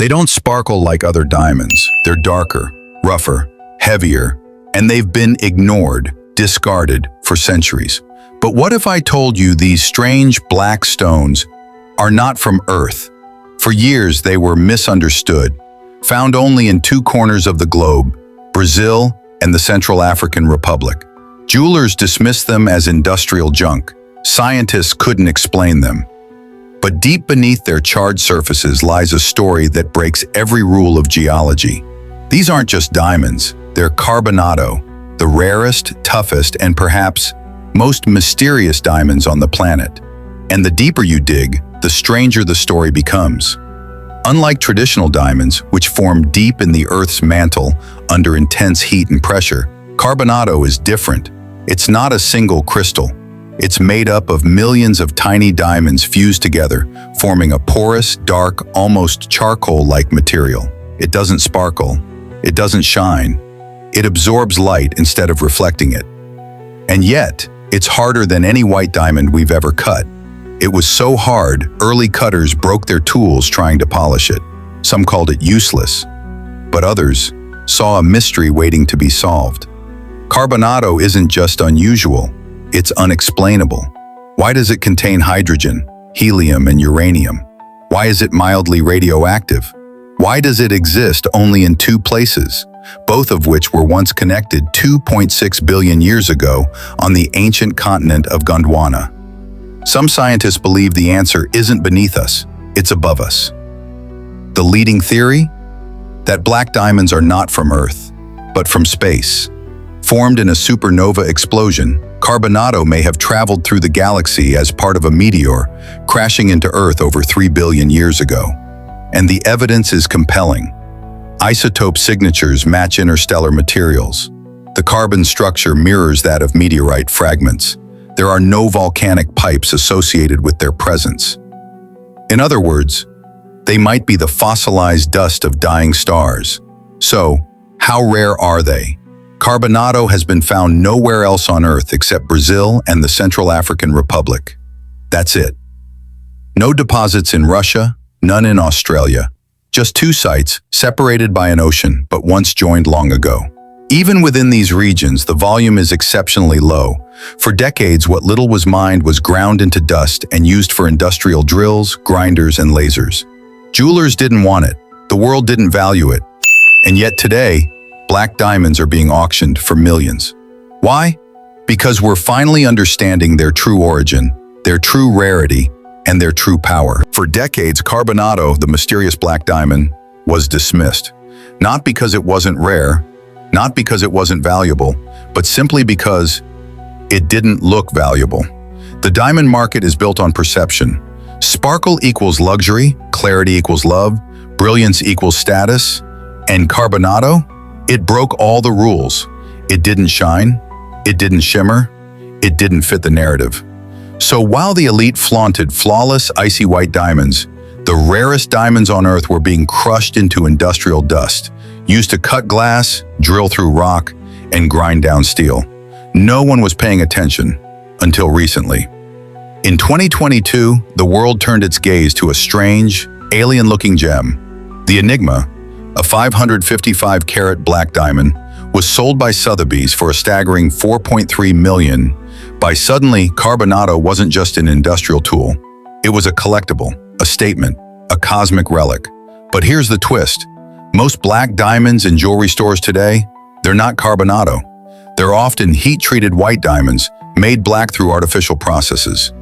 They don't sparkle like other diamonds. They're darker, rougher, heavier, and they've been ignored, discarded for centuries. But what if I told you these strange black stones are not from Earth? For years, they were misunderstood, found only in two corners of the globe, Brazil and the Central African Republic. Jewelers dismissed them as industrial junk. Scientists couldn't explain them. But deep beneath their charred surfaces lies a story that breaks every rule of geology. These aren't just diamonds, they're Carbonado, the rarest, toughest, and perhaps most mysterious diamonds on the planet. And the deeper you dig, the stranger the story becomes. Unlike traditional diamonds, which form deep in the Earth's mantle under intense heat and pressure, Carbonado is different. It's not a single crystal. It's made up of millions of tiny diamonds fused together, forming a porous, dark, almost charcoal-like material. It doesn't sparkle. It doesn't shine. It absorbs light instead of reflecting it. And yet, it's harder than any white diamond we've ever cut. It was so hard, early cutters broke their tools trying to polish it. Some called it useless, but others saw a mystery waiting to be solved. Carbonado isn't just unusual, it's unexplainable. Why does it contain hydrogen, helium, and uranium? Why is it mildly radioactive? Why does it exist only in two places, both of which were once connected 2.6 billion years ago on the ancient continent of Gondwana? Some scientists believe the answer isn't beneath us, it's above us. The leading theory? That black diamonds are not from Earth, but from space. Formed in a supernova explosion, Carbonado may have traveled through the galaxy as part of a meteor, crashing into Earth over 3 billion years ago. And the evidence is compelling. Isotope signatures match interstellar materials. The carbon structure mirrors that of meteorite fragments. There are no volcanic pipes associated with their presence. In other words, they might be the fossilized dust of dying stars. So, how rare are they? Carbonado has been found nowhere else on Earth except Brazil and the Central African Republic. That's it. No deposits in Russia, none in Australia. Just two sites, separated by an ocean, but once joined long ago. Even within these regions, the volume is exceptionally low. For decades, what little was mined was ground into dust and used for industrial drills, grinders, and lasers. Jewelers didn't want it. The world didn't value it. And yet today, black diamonds are being auctioned for millions. Why? Because we're finally understanding their true origin, their true rarity, and their true power. For decades, Carbonado, the mysterious black diamond, was dismissed. Not because it wasn't rare, not because it wasn't valuable, but simply because it didn't look valuable. The diamond market is built on perception. Sparkle equals luxury, clarity equals love, brilliance equals status, and Carbonado? It broke all the rules. It didn't shine, it didn't shimmer, it didn't fit the narrative. So while the elite flaunted flawless, icy white diamonds, the rarest diamonds on Earth were being crushed into industrial dust, used to cut glass, drill through rock, and grind down steel. No one was paying attention until recently. In 2022, the world turned its gaze to a strange, alien-looking gem. The Enigma, a 555-carat black diamond, was sold by Sotheby's for a staggering $4.3 million. By suddenly, Carbonado wasn't just an industrial tool. It was a collectible, a statement, a cosmic relic. But here's the twist. Most black diamonds in jewelry stores today, they're not Carbonado. They're often heat-treated white diamonds made black through artificial processes.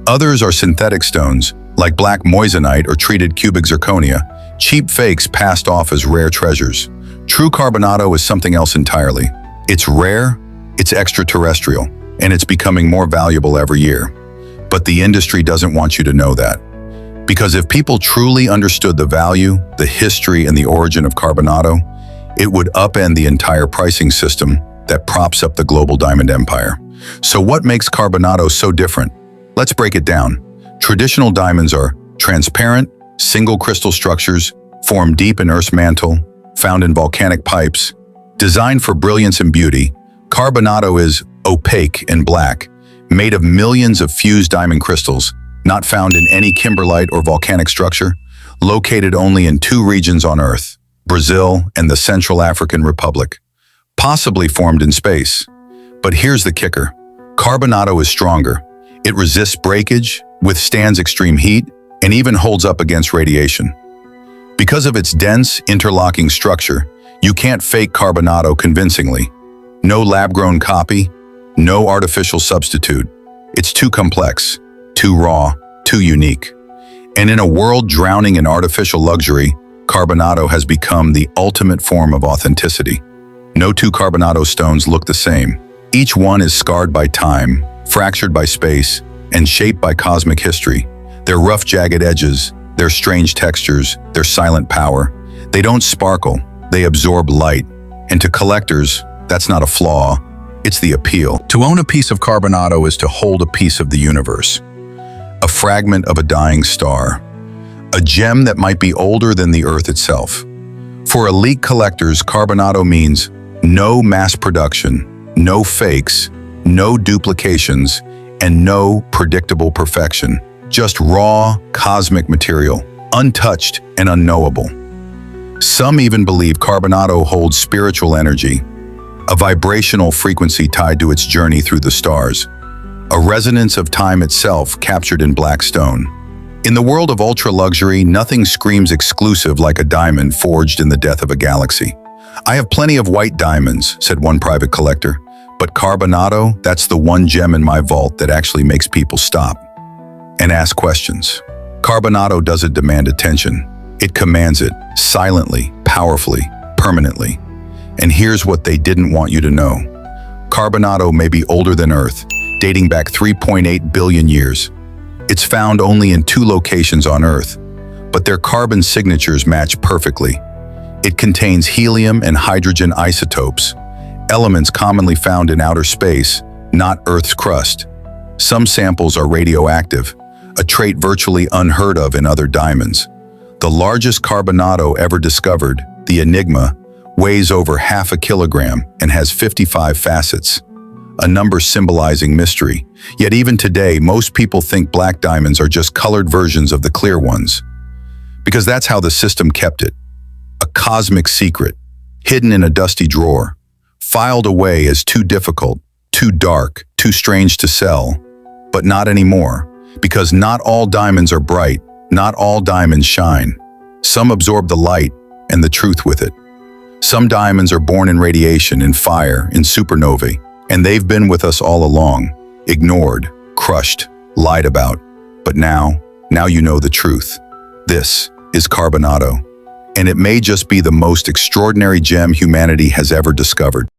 Others are synthetic stones, like black moissanite or treated cubic zirconia, cheap fakes passed off as rare treasures. True Carbonado is something else entirely. It's rare, it's extraterrestrial, and it's becoming more valuable every year. But the industry doesn't want you to know that. Because if people truly understood the value, the history, and the origin of Carbonado, it would upend the entire pricing system that props up the global diamond empire. So what makes Carbonado so different? Let's break it down. Traditional diamonds are transparent, single crystal structures, formed deep in Earth's mantle, found in volcanic pipes. Designed for brilliance and beauty, Carbonado is opaque and black, made of millions of fused diamond crystals, not found in any kimberlite or volcanic structure. located only in 2 regions on Earth, Brazil and the Central African Republic, possibly formed in space. But here's the kicker. Carbonado is stronger. It resists breakage, withstands extreme heat, and even holds up against radiation. Because of its dense, interlocking structure, you can't fake Carbonado convincingly. No lab-grown copy, no artificial substitute. It's too complex, too raw, too unique. And in a world drowning in artificial luxury, Carbonado has become the ultimate form of authenticity. No 2 Carbonado stones look the same. Each one is scarred by time, fractured by space, and shaped by cosmic history. Their rough, jagged edges, their strange textures, their silent power. They don't sparkle, they absorb light. And to collectors, that's not a flaw, it's the appeal. To own a piece of Carbonado is to hold a piece of the universe. A fragment of a dying star. A gem that might be older than the Earth itself. For elite collectors, Carbonado means no mass production, no fakes, no duplications, and no predictable perfection. Just raw, cosmic material, untouched and unknowable. Some even believe Carbonado holds spiritual energy, a vibrational frequency tied to its journey through the stars, a resonance of time itself captured in black stone. In the world of ultra-luxury, nothing screams exclusive like a diamond forged in the death of a galaxy. "I have plenty of white diamonds," said one private collector, "but Carbonado, that's the one gem in my vault that actually makes people stop and ask questions." Carbonado doesn't demand attention. It commands it, silently, powerfully, permanently. And here's what they didn't want you to know. Carbonado may be older than Earth, dating back 3.8 billion years. It's found only in 2 locations on Earth, but their carbon signatures match perfectly. It contains helium and hydrogen isotopes, elements commonly found in outer space, not Earth's crust. Some samples are radioactive, a trait virtually unheard of in other diamonds. The largest Carbonado ever discovered, the Enigma, weighs over 0.5 kilogram and has 55 facets, a number symbolizing mystery. Yet even today, most people think black diamonds are just colored versions of the clear ones. Because that's how the system kept it. A cosmic secret, hidden in a dusty drawer, filed away as too difficult, too dark, too strange to sell. But not anymore, because not all diamonds are bright, not all diamonds shine. Some absorb the light and the truth with it. Some diamonds are born in radiation, in fire, in supernovae, and they've been with us all along, ignored, crushed, lied about. But now you know the truth. This is Carbonado, and it may just be the most extraordinary gem humanity has ever discovered.